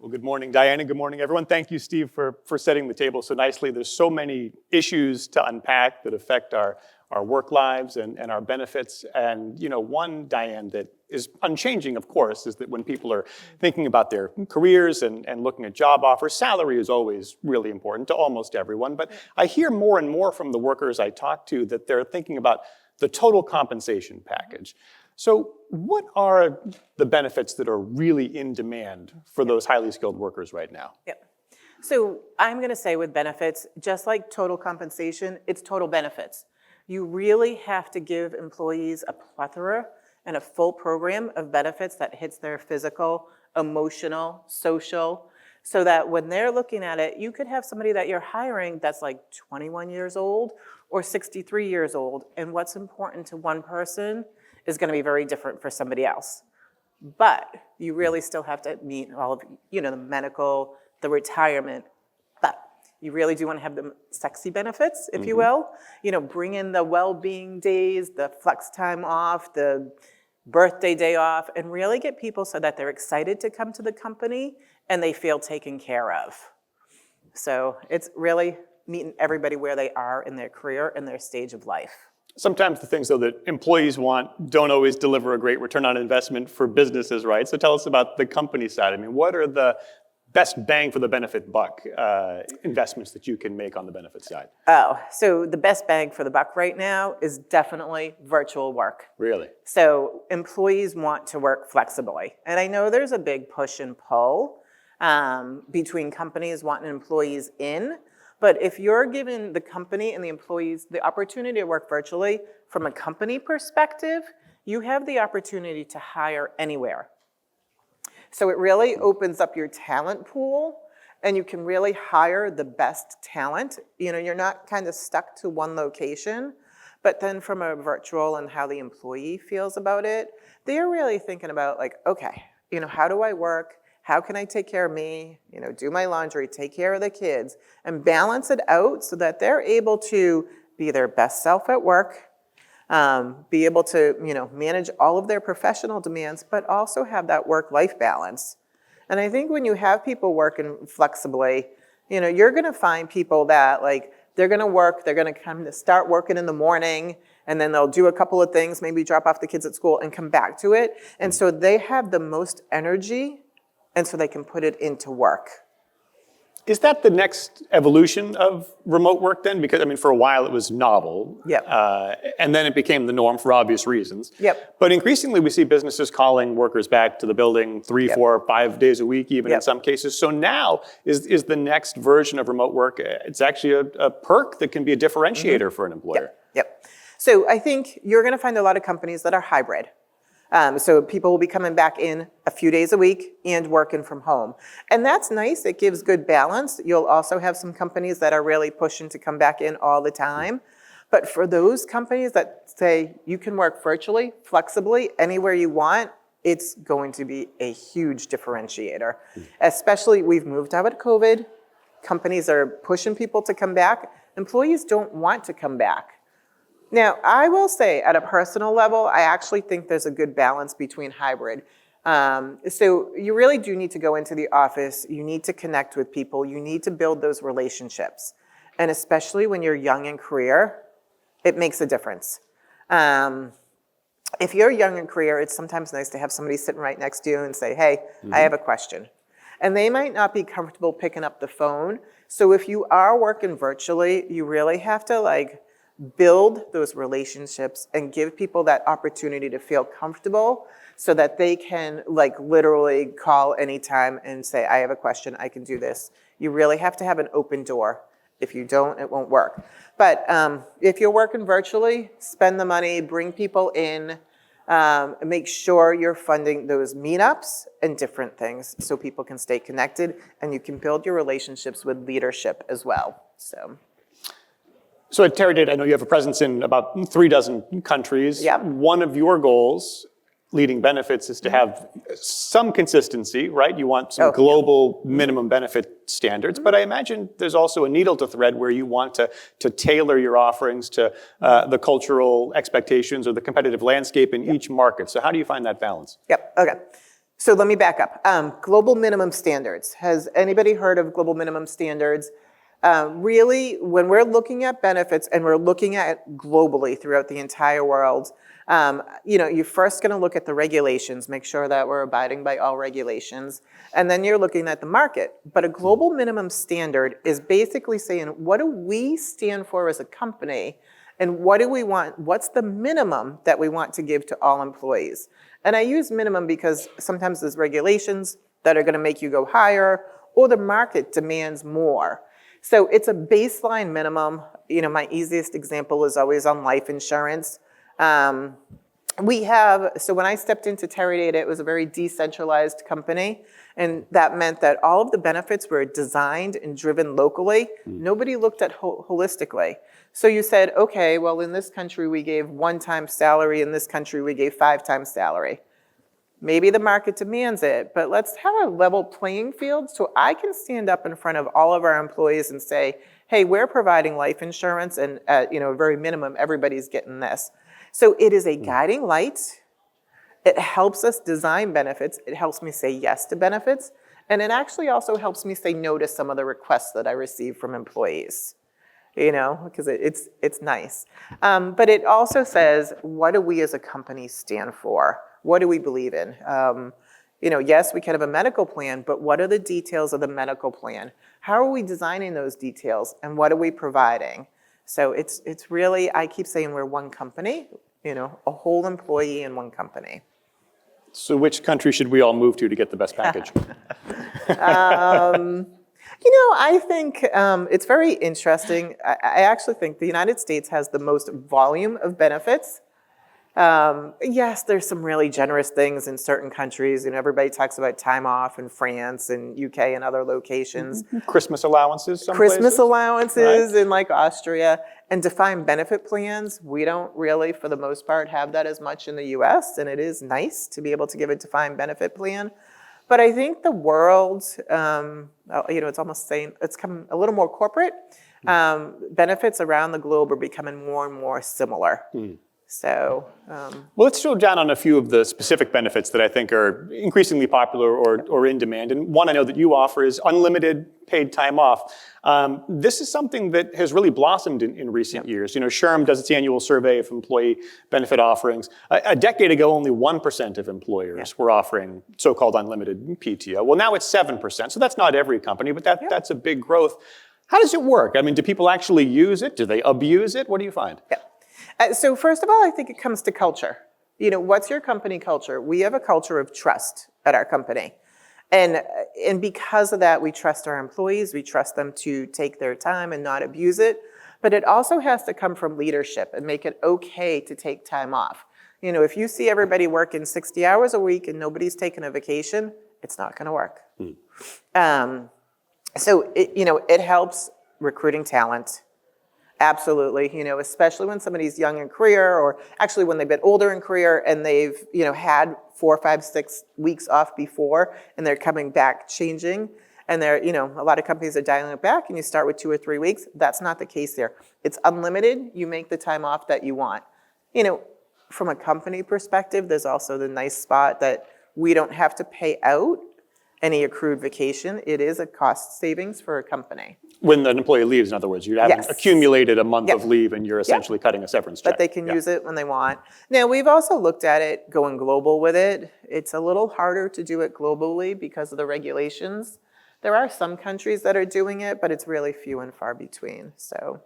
Well, good morning, Diane, and good morning, everyone. Thank you, Steve, for setting the table so nicely. There's so many issues to unpack that affect our work lives and our benefits. And one, Diane, that is unchanging, of course, is that when people are thinking about their careers and looking at job offers, salary is always really important to almost everyone. But I hear more and more from the workers I talk to that they're thinking about the total compensation package. So what are the benefits that are really in demand for those highly skilled workers right now? Yep. So I'm going to say with benefits, just like total compensation, it's total benefits. You really have to give employees a plethora and a full program of benefits that hits their physical, emotional, social, so that when they're looking at it, you could have somebody that you're hiring that's like 21 years old or 63 years old, and what's important to one person is going to be very different for somebody else. But you really still have to meet all of, the medical, the retirement, but you really do want to have the sexy benefits, if you will. Bring in the well-being days, the flex time off, the birthday day off, and really get people so that they're excited to come to the company and they feel taken care of. So it's really meeting everybody where they are in their career and their stage of life. Sometimes the things, though, that employees want don't always deliver a great return on investment for businesses, right? So tell us about the company side. I mean, what are the best bang for the benefit buck investments that you can make on the benefit side? So the best bang for the buck right now is definitely virtual work. Really? So employees want to work flexibly. And I know there's a big push and pull between companies wanting employees in. But if you're giving the company and the employees the opportunity to work virtually, from a company perspective, you have the opportunity to hire anywhere. So it really opens up your talent pool, and you can really hire the best talent. You're not kind of stuck to one location, but then from a virtual and how the employee feels about it, they're really thinking about okay, how do I work? How can I take care of me, do my laundry, take care of the kids, and balance it out so that they're able to be their best self at work, be able to, manage all of their professional demands, but also have that work-life balance. And I think when you have people working flexibly, you're going to find people that they're going to work, they're going to come to start working in the morning, and then they'll do a couple of things, maybe drop off the kids at school and come back to it. And so they have the most energy, and so they can put it into work. Is that the next evolution of remote work then? Because, for a while it was novel. Yep. And then it became the norm for obvious reasons. Yep. But increasingly we see businesses calling workers back to the building 3, 4, 5 days a week, even in some cases. So now is the next version of remote work, it's actually a perk that can be a differentiator for an employer. Yep. So I think you're going to find a lot of companies that are hybrid. So people will be coming back in a few days a week and working from home. And that's nice. It gives good balance. You'll also have some companies that are really pushing to come back in all the time. But for those companies that say you can work virtually, flexibly, anywhere you want, it's going to be a huge differentiator. Especially, we've moved out of COVID. Companies are pushing people to come back. Employees don't want to come back. Now, I will say at a personal level, I actually think there's a good balance between hybrid. So you really do need to go into the office. You need to connect with people. You need to build those relationships. And especially when you're young in career, it makes a difference. If you're young in career, it's sometimes nice to have somebody sitting right next to you and say, hey, I have a question. And they might not be comfortable picking up the phone. So if you are working virtually, you really have to build those relationships and give people that opportunity to feel comfortable so that they can literally call anytime and say, I have a question, I can do this. You really have to have an open door. If you don't, it won't work. But if you're working virtually, spend the money, bring people in, make sure you're funding those meetups and different things so people can stay connected and you can build your relationships with leadership as well. So at Teradata, I know you have a presence in about 36 countries. Yep. One of your goals, leading benefits, is to have some consistency, right? You want some global minimum benefit standards, but I imagine there's also a needle to thread where you want to tailor your offerings to the cultural expectations or the competitive landscape in each market. So how do you find that balance? Yep, okay. So let me back up. Global minimum standards. Has anybody heard of global minimum standards? Really, when we're looking at benefits and we're looking at globally throughout the entire world, you're first going to look at the regulations, make sure that we're abiding by all regulations, and then you're looking at the market. But a global minimum standard is basically saying, what do we stand for as a company, and what do we want? What's the minimum that we want to give to all employees? And I use minimum because sometimes there's regulations that are going to make you go higher, or the market demands more. So it's a baseline minimum. My easiest example is always on life insurance. So when I stepped into Teradata, it was a very decentralized company. And that meant that all of the benefits were designed and driven locally. Nobody looked at holistically. So you said, okay, well, in this country, we gave 1 time salary. In this country, we gave 5 times salary. Maybe the market demands it, but let's have a level playing field so I can stand up in front of all of our employees and say, hey, we're providing life insurance, and at very minimum, everybody's getting this. So it is a guiding light. It helps us design benefits. It helps me say yes to benefits. And it actually also helps me say no to some of the requests that I receive from employees, because it's nice. But it also says, what do we as a company stand for? What do we believe in? Yes, we can have a medical plan, but what are the details of the medical plan? How are we designing those details, and what are we providing? So it's really, I keep saying we're one company, a whole employee in one company. So which country should we all move to get the best package? I think it's very interesting. I actually think the United States has the most volume of benefits. Yes, there's some really generous things in certain countries. Everybody talks about time off in France and UK and other locations. Christmas allowances, some Christmas places. allowances Right. in like Austria. And defined benefit plans, we don't really, for the most part, have that as much in the US. And it is nice to be able to give a defined benefit plan. But I think the world, it's almost saying, it's come a little more corporate. Benefits around the globe are becoming more and more similar. So, well, let's drill down on a few of the specific benefits that I think are increasingly popular or in demand. And one I know that you offer is unlimited paid time off. This is something that has really blossomed in recent years. SHRM does its annual survey of employee benefit offerings. A decade ago, only 1% of employers were offering so-called unlimited PTO. Well, now it's 7%. So that's not every company, but that's a big growth. How does it work? I mean, do people actually use it? Do they abuse it? What do you find? So first of all, I think it comes to culture. What's your company culture? We have a culture of trust at our company. And because of that, we trust our employees. We trust them to take their time and not abuse it. But it also has to come from leadership and make it okay to take time off. If you see everybody working 60 hours a week and nobody's taking a vacation, it's not going to work. So it helps recruiting talent. Absolutely, especially when somebody's young in career, or actually when they've been older in career and they've, had 4, 5, 6 weeks off before, and they're coming back changing, and they're, a lot of companies are dialing it back, and you start with 2 or 3 weeks. That's not the case here. It's unlimited. You make the time off that you want. From a company perspective, there's also the nice spot that we don't have to pay out any accrued vacation. It is a cost savings for a company. When an employee leaves, in other words, you haven't accumulated a month of leave and you're essentially cutting a severance check. But they can use it when they want. Now, we've also looked at it going global with it. It's a little harder to do it globally because of the regulations. There are some countries that are doing it, but it's really few and far between. So,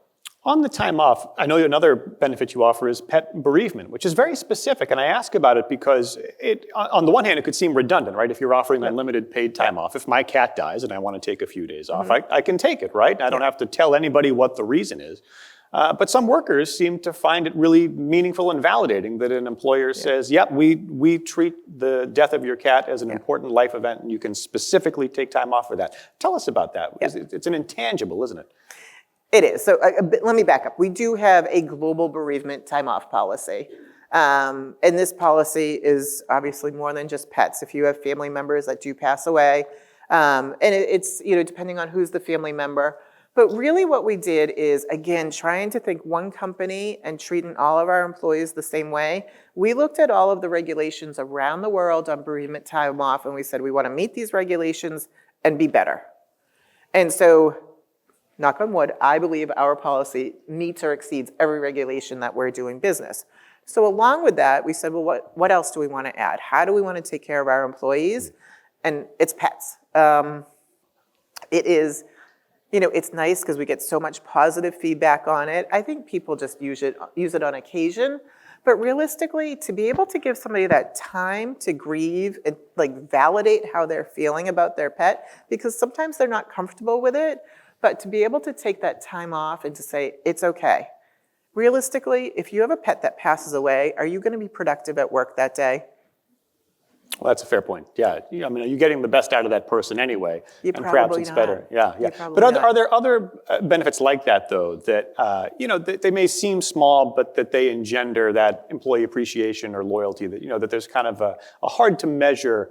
on the time off, I know another benefit you offer is pet bereavement, which is very specific. And I ask about it because on the one hand, it could seem redundant, right? If you're offering unlimited paid time off, if my cat dies and I want to take a few days off, I can take it, right? I don't have to tell anybody what the reason is. But some workers seem to find it really meaningful and validating that an employer says, we treat the death of your cat as an important life event, and you can specifically take time off for that. Tell us about that. It's an intangible, isn't it? It is. So let me back up. We do have a global bereavement time off policy. And this policy is obviously more than just pets. If you have family members that do pass away, and it's, depending on who's the family member, But really what we did is, again, trying to think one company and treating all of our employees the same way. We looked at all of the regulations around the world on bereavement time off, and we said we want to meet these regulations and be better. And so, knock on wood, I believe our policy meets or exceeds every regulation that we're doing business. So along with that, we said, well, what else do we want to add? How do we want to take care of our employees? And it's pets. It is, it's nice because we get so much positive feedback on it. I think people just use it on occasion. But realistically, to be able to give somebody that time to grieve and validate how they're feeling about their pet, because sometimes they're not comfortable with it, but to be able to take that time off and to say, it's okay. Realistically, if you have a pet that passes away, are you going to be productive at work that day? Well, that's a fair point. Yeah, I mean, you're getting the best out of that person anyway, and perhaps it's better. Yeah. But are there other benefits like that, though, that that they may seem small, but that they engender that employee appreciation or loyalty? That that there's kind of a hard to measure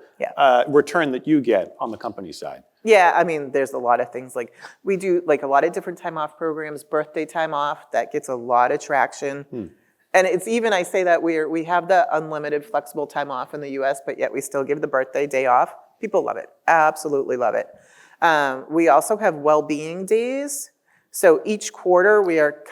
return that you get on the company side. Yeah, I mean, there's a lot of things. We do a lot of different time off programs, birthday time off, that gets a lot of traction. And it's even, I say that we have the unlimited flexible time off in the US, but yet we still give the birthday day off. People love it, absolutely love it. We also have well-being days. So each quarter we are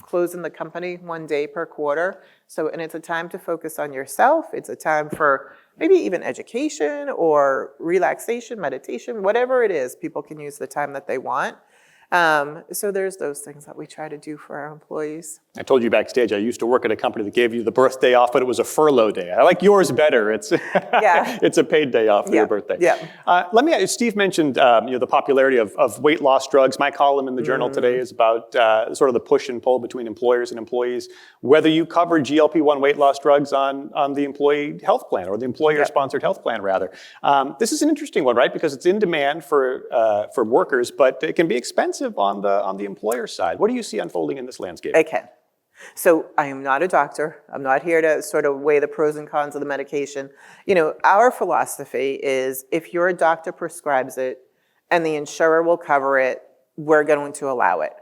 closing the company 1 day per quarter. And it's a time to focus on yourself. It's a time for maybe even education or relaxation, meditation, whatever it is, people can use the time that they want. So there's those things that we try to do for our employees. I told you backstage, I used to work at a company that gave you the birthday off, but it was a furlough day. I like yours better. It's it's a paid day off for your birthday. Yeah. Let me ask, Steve mentioned the popularity of weight loss drugs. My column in the journal today is about sort of the push and pull between employers and employees. Whether you cover GLP-1 weight loss drugs on the employee health plan or the employer-sponsored health plan, rather. This is an interesting one, right? Because it's in demand for workers, but it can be expensive on the employer side. What do you see unfolding in this landscape? Okay. So I am not a doctor. I'm not here to sort of weigh the pros and cons of the medication. Our philosophy is if your doctor prescribes it and the insurer will cover it, we're going to allow it.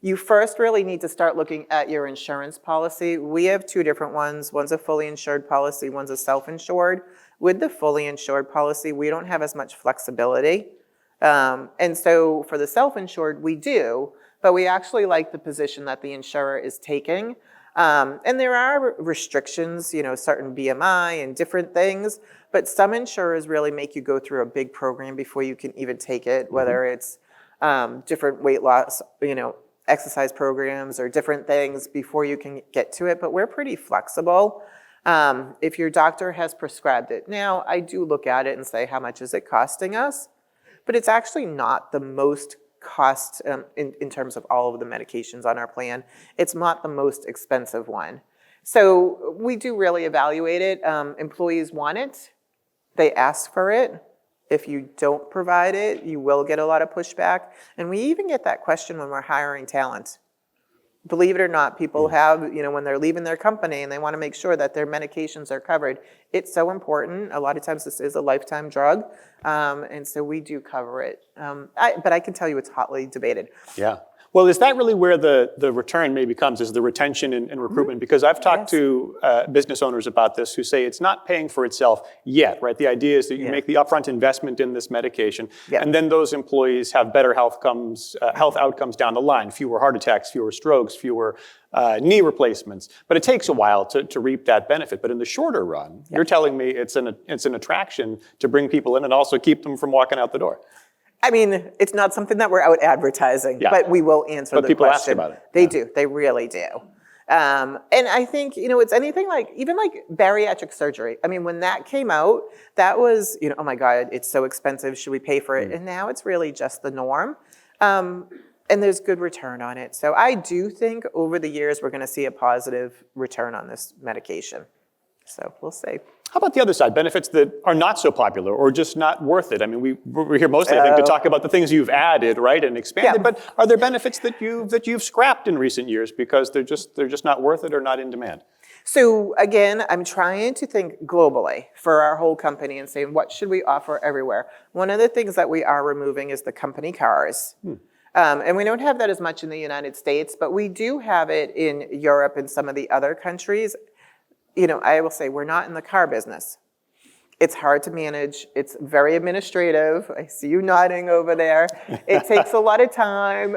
You first really need to start looking at your insurance policy. We have two different ones. One's a fully insured policy, one's a self-insured. With the fully insured policy, we don't have as much flexibility. And so for the self-insured, we do, but we actually like the position that the insurer is taking. And there are restrictions, certain BMI and different things, but some insurers really make you go through a big program before you can even take it, whether it's different weight loss, exercise programs or different things before you can get to it, but we're pretty flexible. If your doctor has prescribed it. Now, I do look at it and say, how much is it costing us? But it's actually not the most cost in terms of all of the medications on our plan. It's not the most expensive one. So we do really evaluate it. Employees want it. They ask for it. If you don't provide it, you will get a lot of pushback. And we even get that question when we're hiring talent. Believe it or not, people have, when they're leaving their company and they want to make sure that their medications are covered. It's so important. A lot of times this is a lifetime drug. And so we do cover it. But I can tell you it's hotly debated. Yeah. Well, is that really where the return maybe comes, is the retention and recruitment? Because I've talked to business owners about this who say it's not paying for itself yet, right? The idea is that you make the upfront investment in this medication, and then those employees have better health outcomes down the line, fewer heart attacks, fewer strokes, fewer knee replacements. But it takes a while to reap that benefit. But in the shorter run, you're telling me it's an attraction to bring people in and also keep them from walking out the door. I mean, it's not something that we're out advertising, but we will answer the question. But people ask about it. They do. They really do. And I think, it's anything even bariatric surgery. I mean, when that came out, that was, oh my God, it's so expensive. Should we pay for it? And now it's really just the norm. And there's good return on it. So I do think over the years, we're going to see a positive return on this medication. So we'll see. How about the other side, benefits that are not so popular or just not worth it? I mean, we're here mostly, I think, to talk about the things you've added, right, and expanded. But are there benefits that you've scrapped in recent years because they're just not worth it or not in demand? So again, I'm trying to think globally for our whole company and saying, what should we offer everywhere? One of the things that we are removing is the company cars. And we don't have that as much in the United States, but we do have it in Europe and some of the other countries. I will say we're not in the car business. It's hard to manage. It's very administrative. I see you nodding over there. It takes a lot of time.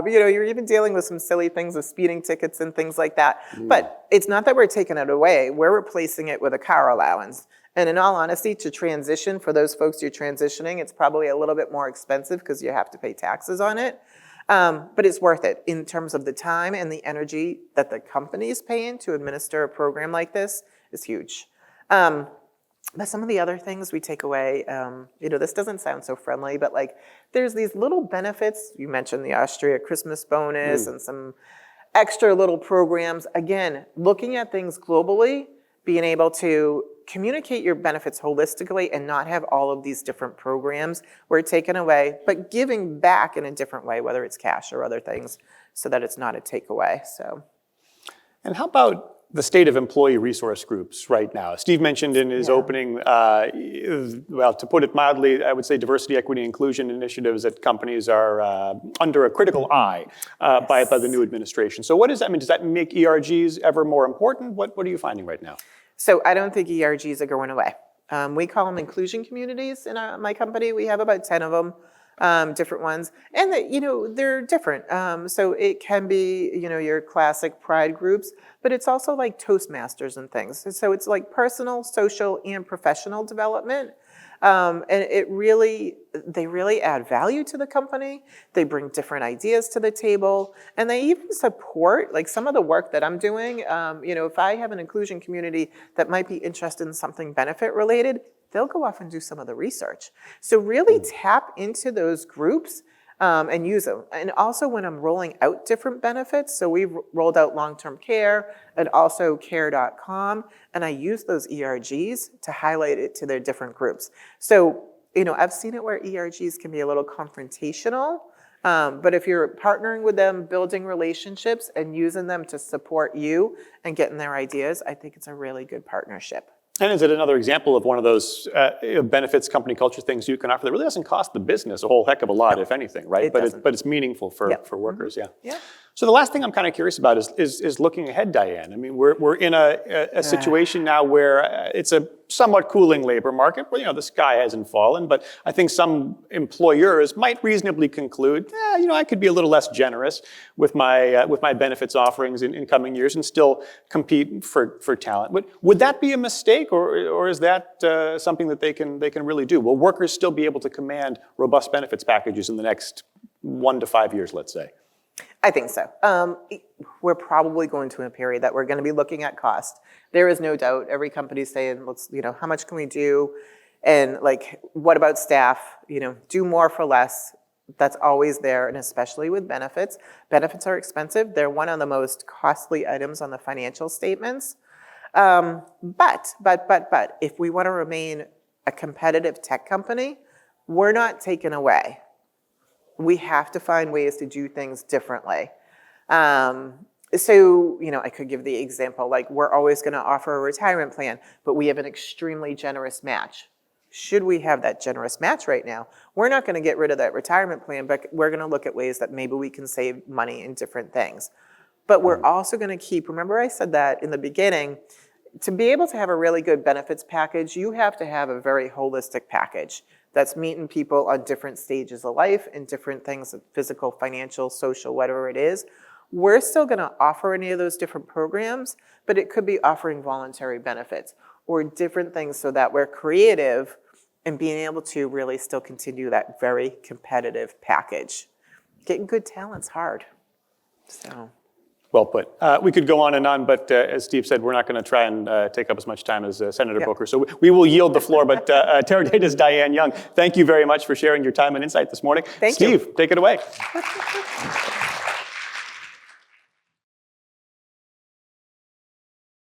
You're even dealing with some silly things with speeding tickets and things like that. But it's not that we're taking it away. We're replacing it with a car allowance. And in all honesty, to transition, for those folks you're transitioning, it's probably a little bit more expensive because you have to pay taxes on it. But it's worth it in terms of the time and the energy that the company is paying to administer a program like this is huge. But some of the other things we take away, this doesn't sound so friendly, but like there's these little benefits. You mentioned the Austria Christmas bonus and some extra little programs. Again, looking at things globally, being able to communicate your benefits holistically and not have all of these different programs were taken away, but giving back in a different way, whether it's cash or other things, so that it's not a takeaway. And how about the state of employee resource groups right now? Steve mentioned in his opening, to put it mildly, I would say diversity, equity, inclusion initiatives at companies are under a critical eye by the new administration. So what does that mean? Does that make ERGs ever more important? What are you finding right now? So I don't think ERGs are going away. We call them inclusion communities in my company. We have about 10 of them, different ones. And they're different. So it can be, your classic pride groups, but it's also like Toastmasters and things. So it's like personal, social, and professional development. And they really add value to the company. They bring different ideas to the table, and they even support like some of the work that I'm doing. If I have an inclusion community that might be interested in something benefit related, they'll go off and do some of the research. So really tap into those groups and use them. And also when I'm rolling out different benefits, so we've rolled out long-term care and also care.com, and I use those ERGs to highlight it to their different groups. So, I've seen it where ERGs can be a little confrontational, but if you're partnering with them, building relationships and using them to support you and getting their ideas, I think it's a really good partnership. And is it another example of one of those benefits, company culture things you can offer that really doesn't cost the business a whole heck of a lot, if anything, right? But it's meaningful for workers, yeah. So the last thing I'm kind of curious about is looking ahead, Diane. I mean, we're in a situation now where it's a somewhat cooling labor market where, the sky hasn't fallen, but I think some employers might reasonably conclude, I could be a little less generous with my benefits offerings in coming years and still compete for talent. Would that be a mistake, or is that something that they can really do? Will workers still be able to command robust benefits packages in the next 1 to 5 years, let's say? I think so. We're probably going to a period that we're going to be looking at cost. There is no doubt. Every company's saying, let's, how much can we do? And like, what about staff? Do more for less. That's always there, and especially with benefits. Benefits are expensive. They're one of the most costly items on the financial statements. But if we want to remain a competitive tech company, we're not taken away. We have to find ways to do things differently. So, I could give the example, like we're always going to offer a retirement plan, but we have an extremely generous match. Should we have that generous match right now? We're not going to get rid of that retirement plan, but we're going to look at ways that maybe we can save money in different things. But we're also going to keep, remember I said that in the beginning, to be able to have a really good benefits package, you have to have a very holistic package that's meeting people on different stages of life and different things, physical, financial, social, whatever it is. We're still going to offer any of those different programs, but it could be offering voluntary benefits or different things so that we're creative and being able to really still continue that very competitive package. Getting good talent's hard. So. Well put. We could go on, but as Steve said, we're not going to try and take up as much time as Senator Borchers. So we will yield the floor, but Teradata's Diane Young, thank you very much for sharing your time and insight this morning. Thank you. Steve, take it away.